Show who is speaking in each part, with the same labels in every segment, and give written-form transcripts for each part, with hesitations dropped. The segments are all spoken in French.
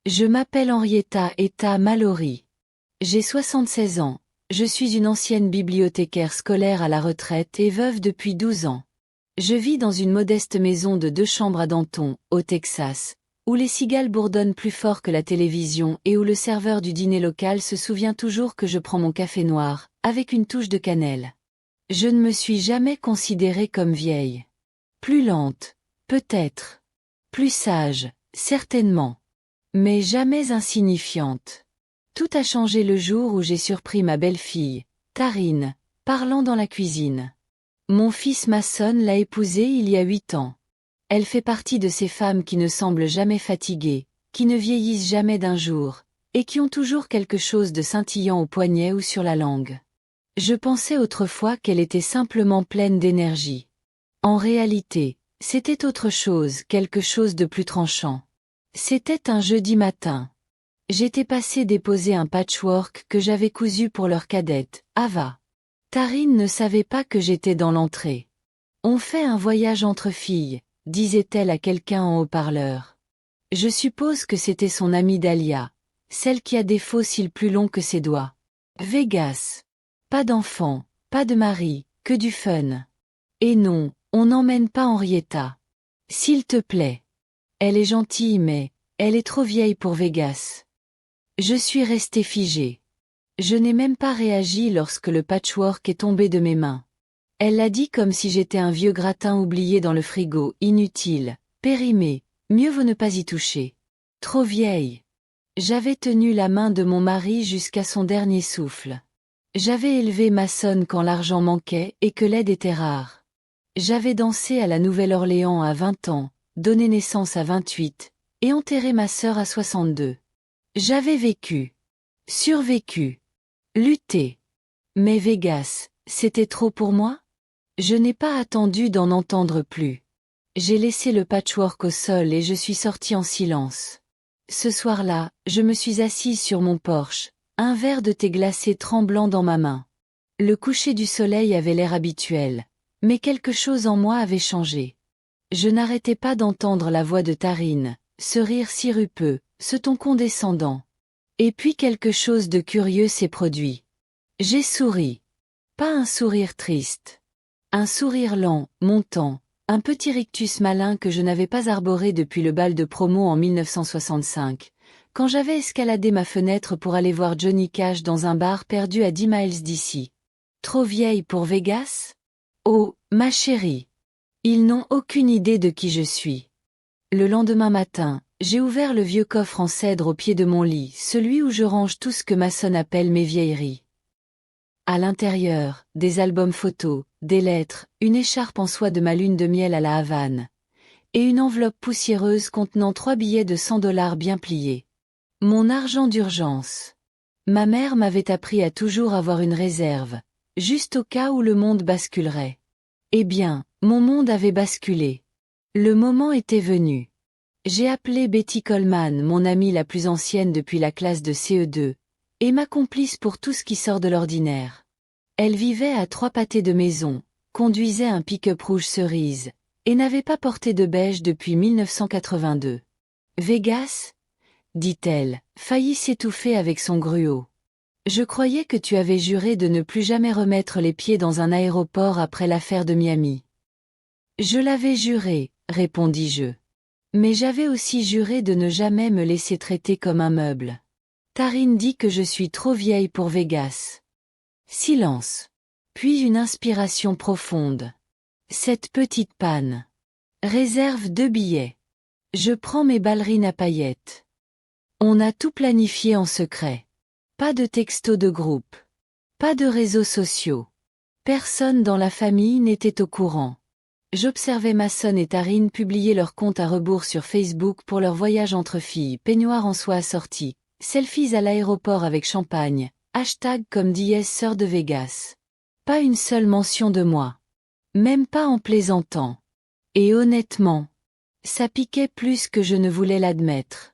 Speaker 1: Je m'appelle Henrietta Etta Mallory. J'ai 76 ans. Je suis une ancienne bibliothécaire scolaire à la retraite et veuve depuis 12 ans. Je vis dans une modeste maison de 2 chambres à Denton, au Texas, où les cigales bourdonnent plus fort que la télévision et où le serveur du dîner local se souvient toujours que je prends mon café noir, avec une touche de cannelle. Je ne me suis jamais considérée comme vieille. Plus lente, peut-être. Plus sage, certainement. Mais jamais insignifiante. Tout a changé le jour où j'ai surpris ma belle-fille, Tarine, parlant dans la cuisine. Mon fils Mason l'a épousée il y a 8 ans. Elle fait partie de ces femmes qui ne semblent jamais fatiguées, qui ne vieillissent jamais d'un jour, et qui ont toujours quelque chose de scintillant au poignet ou sur la langue. Je pensais autrefois qu'elle était simplement pleine d'énergie. En réalité, c'était autre chose, quelque chose de plus tranchant. C'était un jeudi matin. J'étais passé déposer un patchwork que j'avais cousu pour leur cadette, Ava. Tarine ne savait pas que j'étais dans l'entrée. On fait un voyage entre filles, disait-elle à quelqu'un en haut-parleur. Je suppose que c'était son amie Dahlia, celle qui a des faux cils plus longs que ses doigts. Vegas. Pas d'enfant, pas de mari, que du fun. Et non, on n'emmène pas Henrietta. S'il te plaît. Elle est gentille mais, elle est trop vieille pour Vegas. Je suis restée figée. Je n'ai même pas réagi lorsque le patchwork est tombé de mes mains. Elle l'a dit comme si j'étais un vieux gratin oublié dans le frigo, inutile, périmé, mieux vaut ne pas y toucher. Trop vieille. J'avais tenu la main de mon mari jusqu'à son dernier souffle. J'avais élevé Mason quand l'argent manquait et que l'aide était rare. J'avais dansé à la Nouvelle-Orléans à 20 ans, donné naissance à 28, et enterré ma sœur à 62. J'avais vécu. Survécu. Lutté. Mais Vegas, c'était trop pour moi? Je n'ai pas attendu d'en entendre plus. J'ai laissé le patchwork au sol et je suis sortie en silence. Ce soir-là, je me suis assise sur mon porche, un verre de thé glacé tremblant dans ma main. Le coucher du soleil avait l'air habituel, mais quelque chose en moi avait changé. Je n'arrêtais pas d'entendre la voix de Tarine, ce rire sirupeux, ce ton condescendant. Et puis quelque chose de curieux s'est produit. J'ai souri. Pas un sourire triste. Un sourire lent, montant, un petit rictus malin que je n'avais pas arboré depuis le bal de promo en 1965, quand j'avais escaladé ma fenêtre pour aller voir Johnny Cash dans un bar perdu à 10 miles d'ici. Trop vieille pour Vegas? Oh, ma chérie. Ils n'ont aucune idée de qui je suis. Le lendemain matin, j'ai ouvert le vieux coffre en cèdre au pied de mon lit, celui où je range tout ce que Mason appelle mes vieilleries. À l'intérieur, des albums photos, des lettres, une écharpe en soie de ma lune de miel à la Havane, et une enveloppe poussiéreuse contenant 3 billets de $100 bien pliés. Mon argent d'urgence. Ma mère m'avait appris à toujours avoir une réserve, juste au cas où le monde basculerait. Eh bien, mon monde avait basculé. Le moment était venu. J'ai appelé Betty Coleman, mon amie la plus ancienne depuis la classe de CE2, et ma complice pour tout ce qui sort de l'ordinaire. Elle vivait à 3 pâtés de maison, conduisait un pick-up rouge cerise, et n'avait pas porté de beige depuis 1982. Vegas? Dit-elle, faillit s'étouffer avec son gruau. Je croyais que tu avais juré de ne plus jamais remettre les pieds dans un aéroport après l'affaire de Miami. Je l'avais juré, répondis-je. Mais j'avais aussi juré de ne jamais me laisser traiter comme un meuble. Tarine dit que je suis trop vieille pour Vegas. Silence. Puis une inspiration profonde. Cette petite panne. Réserve 2 billets. Je prends mes ballerines à paillettes. On a tout planifié en secret. Pas de texto de groupe. Pas de réseaux sociaux. Personne dans la famille n'était au courant. J'observais Mason et Tarine publier leur compte à rebours sur Facebook pour leur voyage entre filles, peignoir en soie assorti, selfies à l'aéroport avec champagne, hashtag comme dièse sœur de Vegas. Pas une seule mention de moi. Même pas en plaisantant. Et honnêtement, ça piquait plus que je ne voulais l'admettre.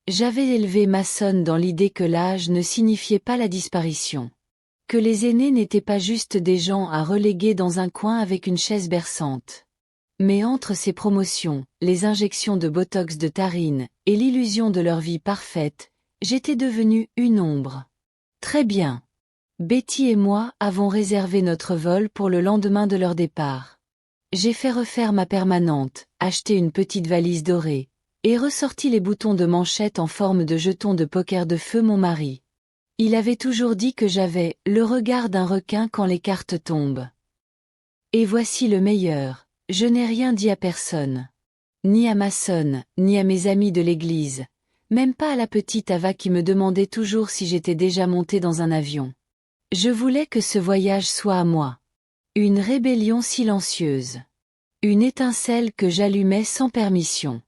Speaker 1: J'avais élevé Mason dans l'idée que l'âge ne signifiait pas la disparition. Que les aînés n'étaient pas juste des gens à reléguer dans un coin avec une chaise berçante. Mais entre ces promotions, les injections de botox de Tarine, et l'illusion de leur vie parfaite, j'étais devenue une ombre. Très bien. Betty et moi avons réservé notre vol pour le lendemain de leur départ. J'ai fait refaire ma permanente, acheté une petite valise dorée, et ressorti les boutons de manchette en forme de jetons de poker de feu mon mari. Il avait toujours dit que j'avais « le regard d'un requin quand les cartes tombent ». Et voici le meilleur, je n'ai rien dit à personne. Ni à ma sonne, ni à mes amis de l'église, même pas à la petite Ava qui me demandait toujours si j'étais déjà montée dans un avion. Je voulais que ce voyage soit à moi. Une rébellion silencieuse. Une étincelle que j'allumais sans permission.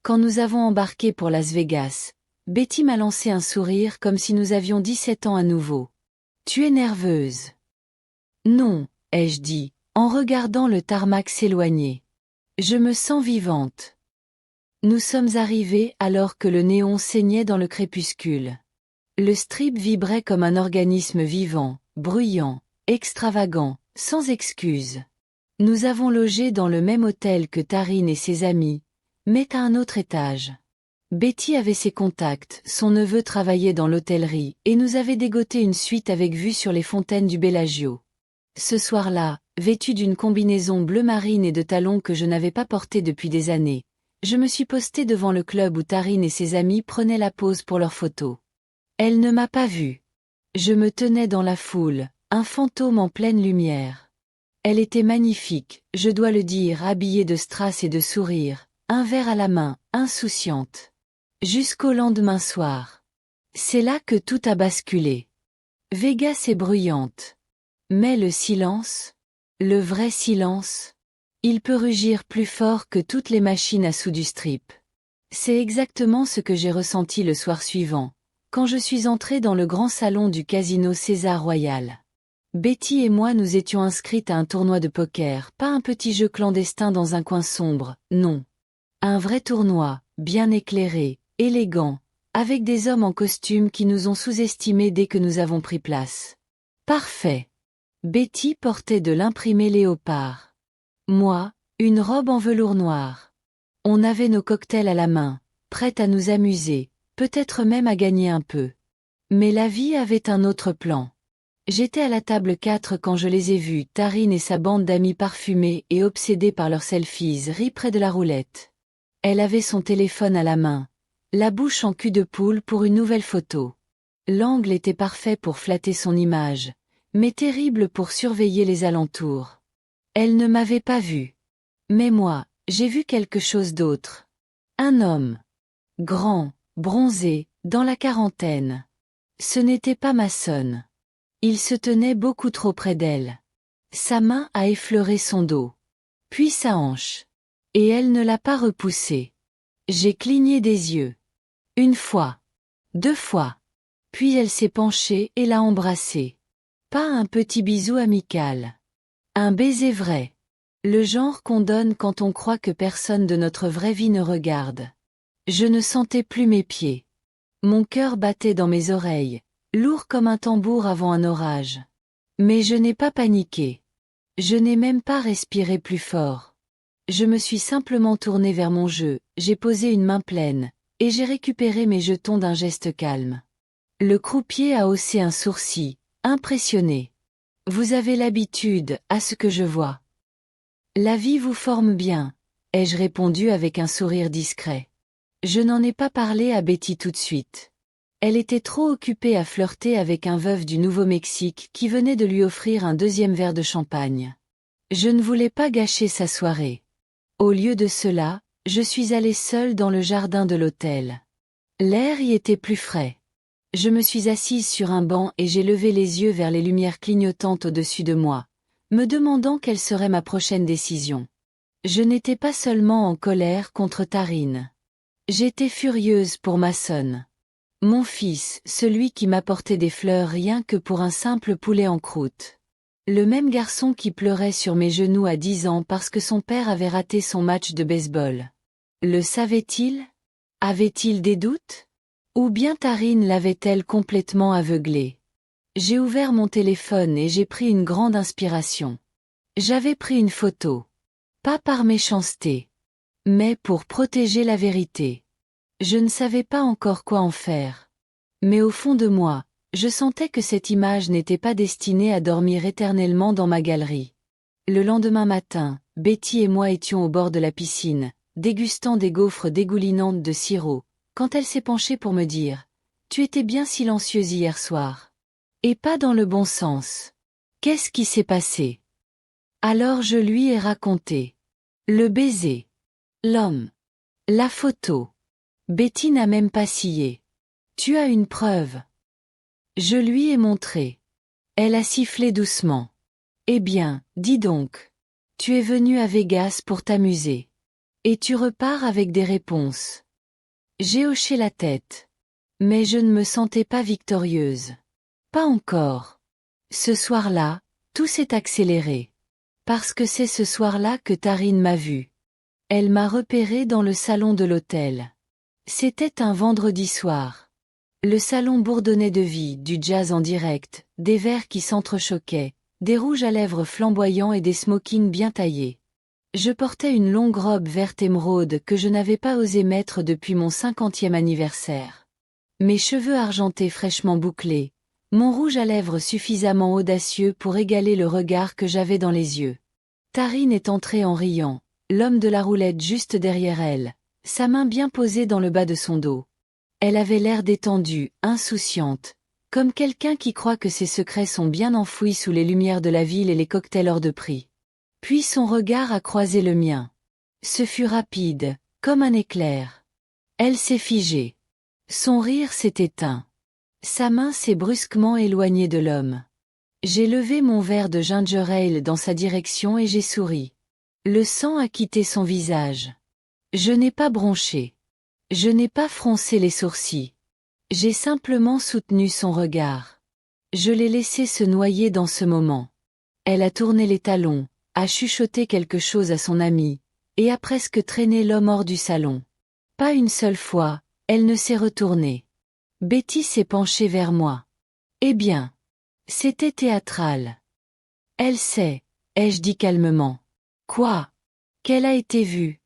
Speaker 1: Quand nous avons embarqué pour Las Vegas, Betty m'a lancé un sourire comme si nous avions 17 ans à nouveau. « Tu es nerveuse ?» »« Non, » ai-je dit, en regardant le tarmac s'éloigner. « Je me sens vivante. » Nous sommes arrivés alors que le néon saignait dans le crépuscule. Le strip vibrait comme un organisme vivant, bruyant, extravagant, sans excuse. Nous avons logé dans le même hôtel que Tarine et ses amis, mais à un autre étage. Betty avait ses contacts, son neveu travaillait dans l'hôtellerie, et nous avait dégoté une suite avec vue sur les fontaines du Bellagio. Ce soir-là, vêtue d'une combinaison bleu marine et de talons que je n'avais pas portés depuis des années, je me suis postée devant le club où Tarine et ses amis prenaient la pose pour leurs photos. Elle ne m'a pas vue. Je me tenais dans la foule, un fantôme en pleine lumière. Elle était magnifique, je dois le dire, habillée de strass et de sourire, un verre à la main, insouciante. Jusqu'au lendemain soir. C'est là que tout a basculé. Vegas est bruyante. Mais le silence, le vrai silence, il peut rugir plus fort que toutes les machines à sous du strip. C'est exactement ce que j'ai ressenti le soir suivant, quand je suis entrée dans le grand salon du casino César Royal. Betty et moi nous étions inscrites à un tournoi de poker, pas un petit jeu clandestin dans un coin sombre, non. Un vrai tournoi, bien éclairé, élégant, avec des hommes en costume qui nous ont sous-estimés dès que nous avons pris place. Parfait. Betty portait de l'imprimé léopard. Moi, une robe en velours noir. On avait nos cocktails à la main, prêtes à nous amuser, peut-être même à gagner un peu. Mais la vie avait un autre plan. J'étais à la table 4 quand je les ai vus, Tarine et sa bande d'amis parfumés et obsédés par leurs selfies, ris près de la roulette. Elle avait son téléphone à la main, la bouche en cul de poule pour une nouvelle photo. L'angle était parfait pour flatter son image, mais terrible pour surveiller les alentours. Elle ne m'avait pas vu. Mais moi, j'ai vu quelque chose d'autre. Un homme. Grand, bronzé, dans la quarantaine. Ce n'était pas ma sonne. Il se tenait beaucoup trop près d'elle. Sa main a effleuré son dos. Puis sa hanche. Et elle ne l'a pas repoussé. J'ai cligné des yeux. Une fois. 2 fois. Puis elle s'est penchée et l'a embrassé. Pas un petit bisou amical. Un baiser vrai. Le genre qu'on donne quand on croit que personne de notre vraie vie ne regarde. Je ne sentais plus mes pieds. Mon cœur battait dans mes oreilles, lourd comme un tambour avant un orage. Mais je n'ai pas paniqué. Je n'ai même pas respiré plus fort. Je me suis simplement tournée vers mon jeu, j'ai posé une main pleine, et j'ai récupéré mes jetons d'un geste calme. Le croupier a haussé un sourcil, impressionné. Vous avez l'habitude, à ce que je vois. La vie vous forme bien, ai-je répondu avec un sourire discret. Je n'en ai pas parlé à Betty tout de suite. Elle était trop occupée à flirter avec un veuf du Nouveau-Mexique qui venait de lui offrir un 2e verre de champagne. Je ne voulais pas gâcher sa soirée. Au lieu de cela, je suis allée seule dans le jardin de l'hôtel. L'air y était plus frais. Je me suis assise sur un banc et j'ai levé les yeux vers les lumières clignotantes au-dessus de moi, me demandant quelle serait ma prochaine décision. Je n'étais pas seulement en colère contre Tarine. J'étais furieuse pour ma sonne. Mon fils, celui qui m'apportait des fleurs rien que pour un simple poulet en croûte. Le même garçon qui pleurait sur mes genoux à 10 ans parce que son père avait raté son match de baseball. Le savait-il? Avait-il des doutes? Ou bien Tarine l'avait-elle complètement aveuglé? J'ai ouvert mon téléphone et j'ai pris une grande inspiration. J'avais pris une photo. Pas par méchanceté. Mais pour protéger la vérité. Je ne savais pas encore quoi en faire. Mais au fond de moi, je sentais que cette image n'était pas destinée à dormir éternellement dans ma galerie. Le lendemain matin, Betty et moi étions au bord de la piscine, dégustant des gaufres dégoulinantes de sirop, quand elle s'est penchée pour me dire « Tu étais bien silencieuse hier soir. » Et pas dans le bon sens. Qu'est-ce qui s'est passé? Alors je lui ai raconté. Le baiser. L'homme. La photo. Betty n'a même pas scié. Tu as une preuve. Je lui ai montré. Elle a sifflé doucement. Eh bien, dis donc. Tu es venu à Vegas pour t'amuser. Et tu repars avec des réponses. J'ai hoché la tête. Mais je ne me sentais pas victorieuse. Pas encore. Ce soir-là, tout s'est accéléré. Parce que c'est ce soir-là que Tarine m'a vue. Elle m'a repéré dans le salon de l'hôtel. C'était un vendredi soir. Le salon bourdonnait de vie, du jazz en direct, des verres qui s'entrechoquaient, des rouges à lèvres flamboyants et des smokings bien taillés. Je portais une longue robe verte émeraude que je n'avais pas osé mettre depuis mon 50e anniversaire. Mes cheveux argentés fraîchement bouclés, mon rouge à lèvres suffisamment audacieux pour égaler le regard que j'avais dans les yeux. Tarine est entrée en riant, l'homme de la roulette juste derrière elle, sa main bien posée dans le bas de son dos. Elle avait l'air détendue, insouciante, comme quelqu'un qui croit que ses secrets sont bien enfouis sous les lumières de la ville et les cocktails hors de prix. Puis son regard a croisé le mien. Ce fut rapide, comme un éclair. Elle s'est figée. Son rire s'est éteint. Sa main s'est brusquement éloignée de l'homme. J'ai levé mon verre de ginger ale dans sa direction et j'ai souri. Le sang a quitté son visage. Je n'ai pas bronché. Je n'ai pas froncé les sourcils. J'ai simplement soutenu son regard. Je l'ai laissé se noyer dans ce moment. Elle a tourné les talons, a chuchoté quelque chose à son ami, et a presque traîné l'homme hors du salon. Pas une seule fois, elle ne s'est retournée. Betty s'est penchée vers moi. Eh bien, c'était théâtral. Elle sait, ai-je dit calmement. Quoi? Qu'elle a été vue.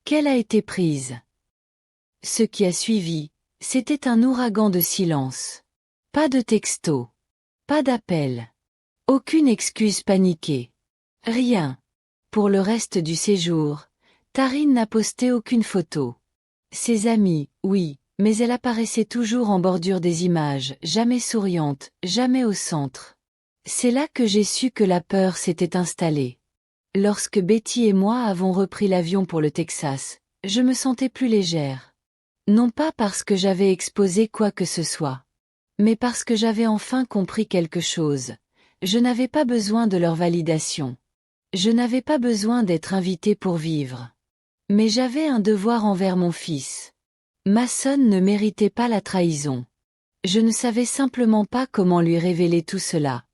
Speaker 1: Qu'elle a été prise. Ce qui a suivi, c'était un ouragan de silence. Pas de texto. Pas d'appel. Aucune excuse paniquée. Rien. Pour le reste du séjour, Tarine n'a posté aucune photo. Ses amis, oui, mais elle apparaissait toujours en bordure des images, jamais souriante, jamais au centre. C'est là que j'ai su que la peur s'était installée. Lorsque Betty et moi avons repris l'avion pour le Texas, je me sentais plus légère. Non pas parce que j'avais exposé quoi que ce soit, mais parce que j'avais enfin compris quelque chose. Je n'avais pas besoin de leur validation. Je n'avais pas besoin d'être invitée pour vivre. Mais j'avais un devoir envers mon fils. Mason ne méritait pas la trahison. Je ne savais simplement pas comment lui révéler tout cela,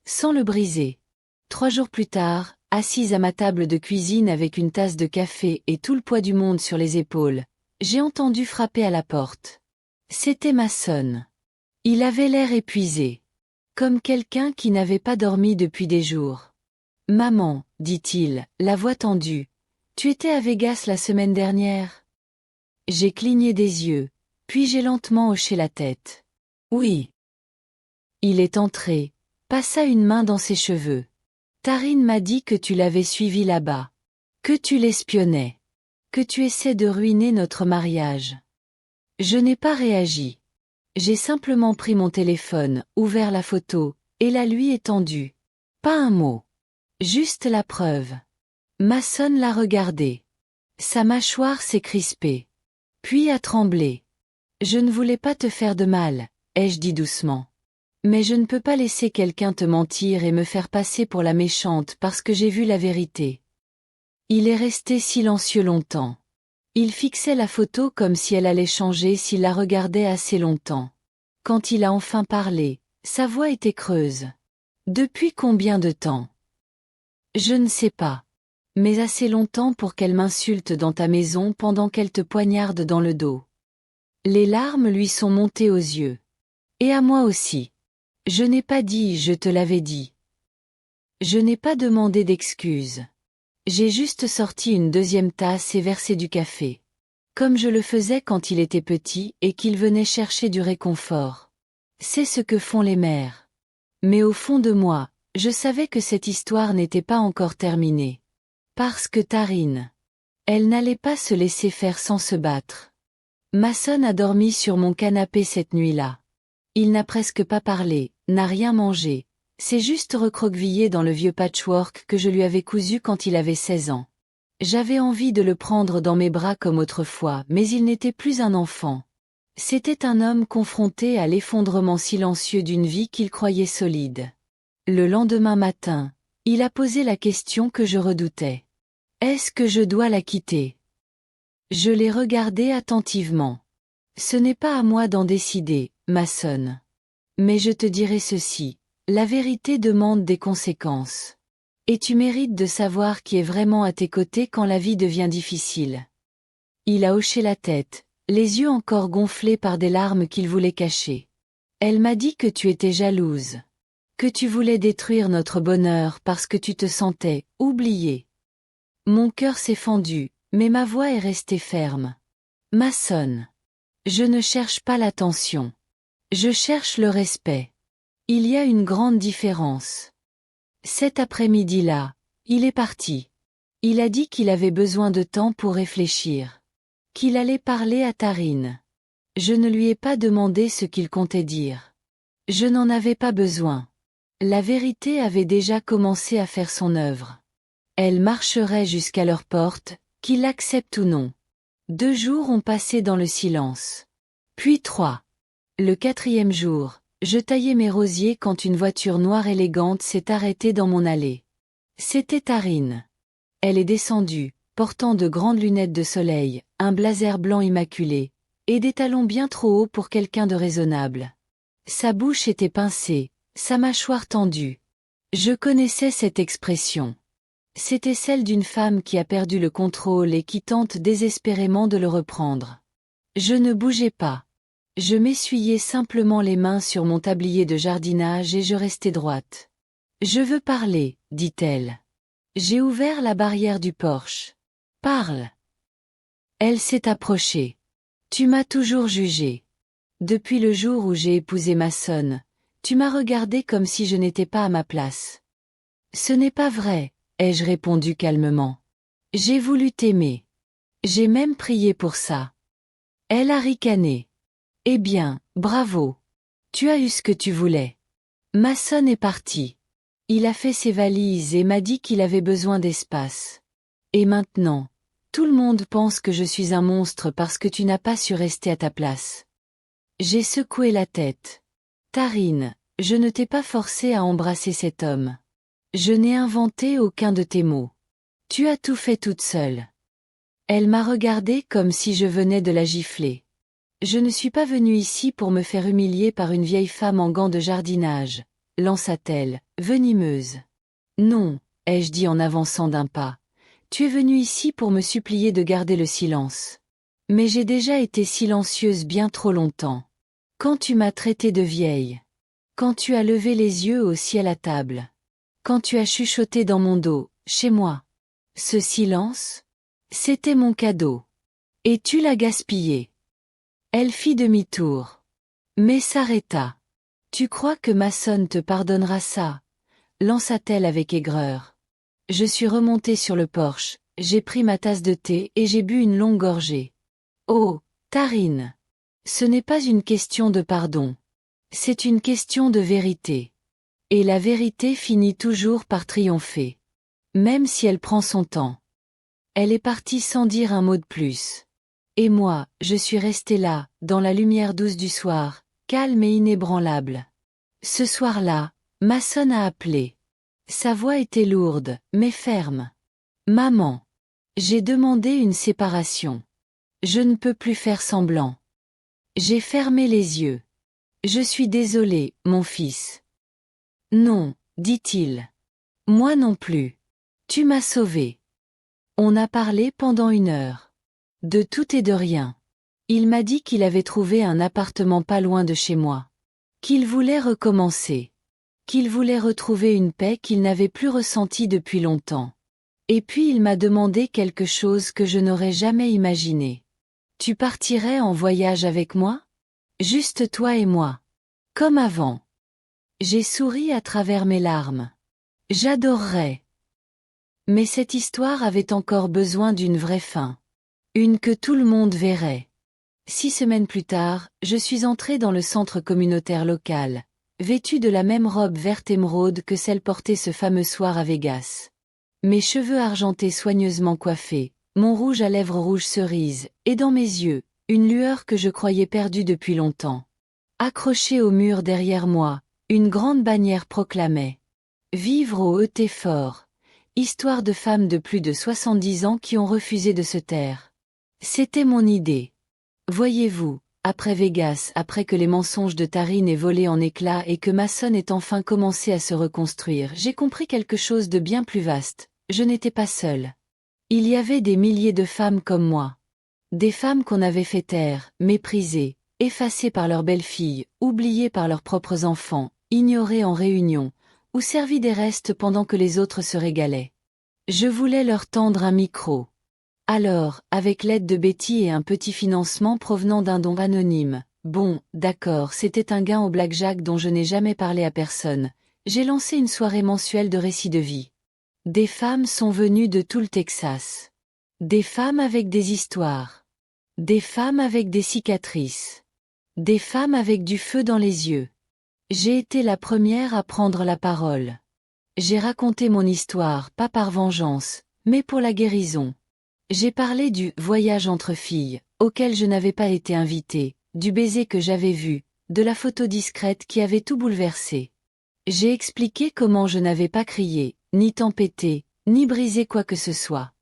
Speaker 1: sans le briser. 3 jours plus tard, assise à ma table de cuisine avec une tasse de café et tout le poids du monde sur les épaules, j'ai entendu frapper à la porte. C'était Mason. Il avait l'air épuisé. Comme quelqu'un qui n'avait pas dormi depuis des jours. « Maman, dit-il, la voix tendue, tu étais à Vegas la semaine dernière ?» J'ai cligné des yeux, puis j'ai lentement hoché la tête. « Oui. » Il est entré, passa une main dans ses cheveux. « Tarine m'a dit que tu l'avais suivi là-bas. Que tu l'espionnais. Que tu essaies de ruiner notre mariage. » Je n'ai pas réagi. J'ai simplement pris mon téléphone, ouvert la photo, et la lui étendue. Pas un mot. Juste la preuve. Mason l'a regardé. Sa mâchoire s'est crispée. Puis a tremblé. Je ne voulais pas te faire de mal, ai-je dit doucement. Mais je ne peux pas laisser quelqu'un te mentir et me faire passer pour la méchante parce que j'ai vu la vérité. Il est resté silencieux longtemps. Il fixait la photo comme si elle allait changer s'il la regardait assez longtemps. Quand il a enfin parlé, sa voix était creuse. Depuis combien de temps? Je ne sais pas. Mais assez longtemps pour qu'elle m'insulte dans ta maison pendant qu'elle te poignarde dans le dos. Les larmes lui sont montées aux yeux. Et à moi aussi. Je n'ai pas dit « je te l'avais dit ». Je n'ai pas demandé d'excuses. J'ai juste sorti une deuxième tasse et versé du café. Comme je le faisais quand il était petit et qu'il venait chercher du réconfort. C'est ce que font les mères. Mais au fond de moi, je savais que cette histoire n'était pas encore terminée. Parce que Tarine. Elle n'allait pas se laisser faire sans se battre. Mason a dormi sur mon canapé cette nuit-là. Il n'a presque pas parlé, n'a rien mangé. C'est juste recroquevillé dans le vieux patchwork que je lui avais cousu quand il avait 16 ans. J'avais envie de le prendre dans mes bras comme autrefois, mais il n'était plus un enfant. C'était un homme confronté à l'effondrement silencieux d'une vie qu'il croyait solide. Le lendemain matin, il a posé la question que je redoutais. Est-ce que je dois la quitter? Je l'ai regardé attentivement. Ce n'est pas à moi d'en décider, Mason. Mais je te dirai ceci, la vérité demande des conséquences. Et tu mérites de savoir qui est vraiment à tes côtés quand la vie devient difficile. Il a hoché la tête, les yeux encore gonflés par des larmes qu'il voulait cacher. Elle m'a dit que tu étais jalouse. Que tu voulais détruire notre bonheur parce que tu te sentais oublié. Mon cœur s'est fendu, mais ma voix est restée ferme. Mason. Je ne cherche pas l'attention. Je cherche le respect. Il y a une grande différence. Cet après-midi-là, il est parti. Il a dit qu'il avait besoin de temps pour réfléchir. Qu'il allait parler à Tarine. Je ne lui ai pas demandé ce qu'il comptait dire. Je n'en avais pas besoin. La vérité avait déjà commencé à faire son œuvre. Elle marcherait jusqu'à leur porte, qu'ils l'acceptent ou non. 2 jours ont passé dans le silence. Puis 3. Le 4e jour, je taillais mes rosiers quand une voiture noire élégante s'est arrêtée dans mon allée. C'était Tarine. Elle est descendue, portant de grandes lunettes de soleil, un blazer blanc immaculé, et des talons bien trop hauts pour quelqu'un de raisonnable. Sa bouche était pincée, sa mâchoire tendue. Je connaissais cette expression. C'était celle d'une femme qui a perdu le contrôle et qui tente désespérément de le reprendre. Je ne bougeais pas. Je m'essuyais simplement les mains sur mon tablier de jardinage et je restais droite. « Je veux parler, dit-elle. J'ai ouvert la barrière du porche. Parle. Elle s'est approchée. Tu m'as toujours jugé. Depuis le jour où j'ai épousé Mason, tu m'as regardé comme si je n'étais pas à ma place. Ce n'est pas vrai, ai-je répondu calmement. J'ai voulu t'aimer. J'ai même prié pour ça. Elle a ricané. Eh bien, bravo. Tu as eu ce que tu voulais. Mason est parti. Il a fait ses valises et m'a dit qu'il avait besoin d'espace. Et maintenant, tout le monde pense que je suis un monstre parce que tu n'as pas su rester à ta place. J'ai secoué la tête. Tarine, je ne t'ai pas forcé à embrasser cet homme. Je n'ai inventé aucun de tes mots. Tu as tout fait toute seule. Elle m'a regardé comme si je venais de la gifler. Je ne suis pas venue ici pour me faire humilier par une vieille femme en gants de jardinage, lança-t-elle, venimeuse. Non, ai-je dit en avançant d'un pas. Tu es venue ici pour me supplier de garder le silence. Mais j'ai déjà été silencieuse bien trop longtemps. Quand tu m'as traitée de vieille. Quand tu as levé les yeux au ciel à table. Quand tu as chuchoté dans mon dos, chez moi. Ce silence? C'était mon cadeau. Et tu l'as gaspillé. Elle fit demi-tour. Mais s'arrêta. Tu crois que Mason te pardonnera ça? Lança-t-elle avec aigreur. Je suis remontée sur le porche, j'ai pris ma tasse de thé et j'ai bu une longue gorgée. Oh, Tarine! Ce n'est pas une question de pardon. C'est une question de vérité. Et la vérité finit toujours par triompher. Même si elle prend son temps. Elle est partie sans dire un mot de plus. Et moi, je suis restée là, dans la lumière douce du soir, calme et inébranlable. Ce soir-là, Mason a appelé. Sa voix était lourde, mais ferme. Maman. J'ai demandé une séparation. Je ne peux plus faire semblant. J'ai fermé les yeux. Je suis désolée, mon fils. Non, dit-il. Moi non plus. Tu m'as sauvée. On a parlé pendant 1 heure. De tout et de rien. Il m'a dit qu'il avait trouvé un appartement pas loin de chez moi. Qu'il voulait recommencer. Qu'il voulait retrouver une paix qu'il n'avait plus ressentie depuis longtemps. Et puis il m'a demandé quelque chose que je n'aurais jamais imaginé. Tu partirais en voyage avec moi? Juste toi et moi. Comme avant. J'ai souri à travers mes larmes. J'adorerais. Mais cette histoire avait encore besoin d'une vraie fin. Une que tout le monde verrait. 6 semaines plus tard, je suis entrée dans le centre communautaire local, vêtue de la même robe verte émeraude que celle portée ce fameux soir à Vegas. Mes cheveux argentés soigneusement coiffés, mon rouge à lèvres rouge cerise, et dans mes yeux, une lueur que je croyais perdue depuis longtemps. Accrochée au mur derrière moi, une grande bannière proclamait « Vivre au ET fort », histoire de femmes de plus de 70 ans qui ont refusé de se taire. C'était mon idée. Voyez-vous, après Vegas, après que les mensonges de Taryn aient volé en éclats et que Mason ait enfin commencé à se reconstruire, j'ai compris quelque chose de bien plus vaste. Je n'étais pas seule. Il y avait des milliers de femmes comme moi. Des femmes qu'on avait fait taire, méprisées, effacées par leurs belles-filles, oubliées par leurs propres enfants, ignorées en réunion, ou servies des restes pendant que les autres se régalaient. Je voulais leur tendre un micro. Alors, avec l'aide de Betty et un petit financement provenant d'un don anonyme, bon, d'accord, c'était un gain au blackjack dont je n'ai jamais parlé à personne, j'ai lancé une soirée mensuelle de récits de vie. Des femmes sont venues de tout le Texas. Des femmes avec des histoires. Des femmes avec des cicatrices. Des femmes avec du feu dans les yeux. J'ai été la première à prendre la parole. J'ai raconté mon histoire, pas par vengeance, mais pour la guérison. J'ai parlé du « voyage entre filles » auquel je n'avais pas été invitée, du baiser que j'avais vu, de la photo discrète qui avait tout bouleversé. J'ai expliqué comment je n'avais pas crié, ni tempêté, ni brisé quoi que ce soit.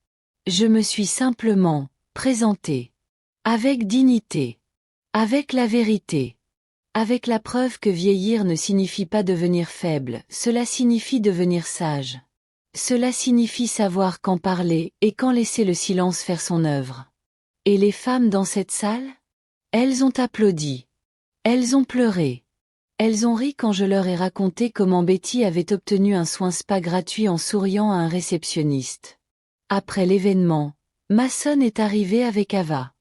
Speaker 1: Je me suis simplement présentée. Avec dignité. Avec la vérité. Avec la preuve que vieillir ne signifie pas devenir faible, cela signifie devenir sage. Cela signifie savoir quand parler et quand laisser le silence faire son œuvre. Et les femmes dans cette salle? Elles ont applaudi. Elles ont pleuré. Elles ont ri quand je leur ai raconté comment Betty avait obtenu un soin spa gratuit en souriant à un réceptionniste. Après l'événement, Mason est arrivée avec Ava.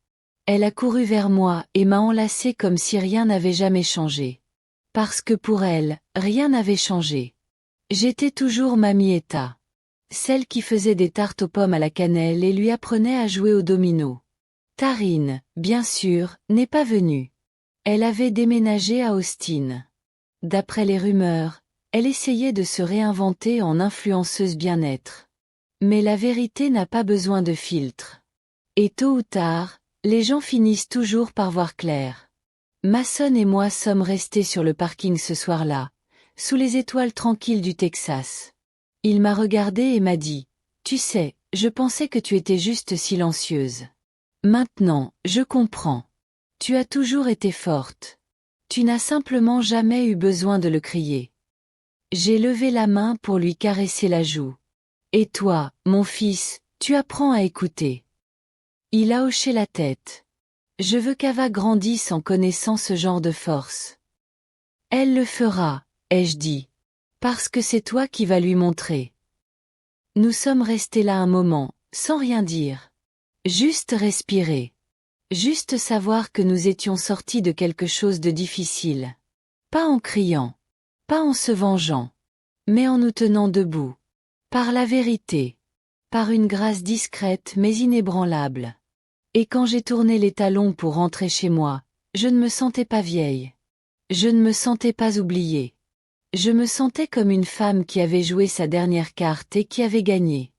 Speaker 1: Elle a couru vers moi et m'a enlacée comme si rien n'avait jamais changé. Parce que pour elle, rien n'avait changé. J'étais toujours Mamie Etta. Celle qui faisait des tartes aux pommes à la cannelle et lui apprenait à jouer au domino. Taryn, bien sûr, n'est pas venue. Elle avait déménagé à Austin. D'après les rumeurs, elle essayait de se réinventer en influenceuse bien-être. Mais la vérité n'a pas besoin de filtre. Et tôt ou tard, les gens finissent toujours par voir clair. Mason et moi sommes restés sur le parking ce soir-là, sous les étoiles tranquilles du Texas. Il m'a regardé et m'a dit, « Tu sais, je pensais que tu étais juste silencieuse. Maintenant, je comprends. Tu as toujours été forte. Tu n'as simplement jamais eu besoin de le crier. » J'ai levé la main pour lui caresser la joue. « Et toi, mon fils, tu apprends à écouter. » Il a hoché la tête. Je veux qu'Ava grandisse en connaissant ce genre de force. Elle le fera, ai-je dit. Parce que c'est toi qui vas lui montrer. Nous sommes restés là un moment, sans rien dire. Juste respirer. Juste savoir que nous étions sortis de quelque chose de difficile. Pas en criant. Pas en se vengeant. Mais en nous tenant debout. Par la vérité. Par une grâce discrète mais inébranlable. Et quand j'ai tourné les talons pour rentrer chez moi, je ne me sentais pas vieille. Je ne me sentais pas oubliée. Je me sentais comme une femme qui avait joué sa dernière carte et qui avait gagné.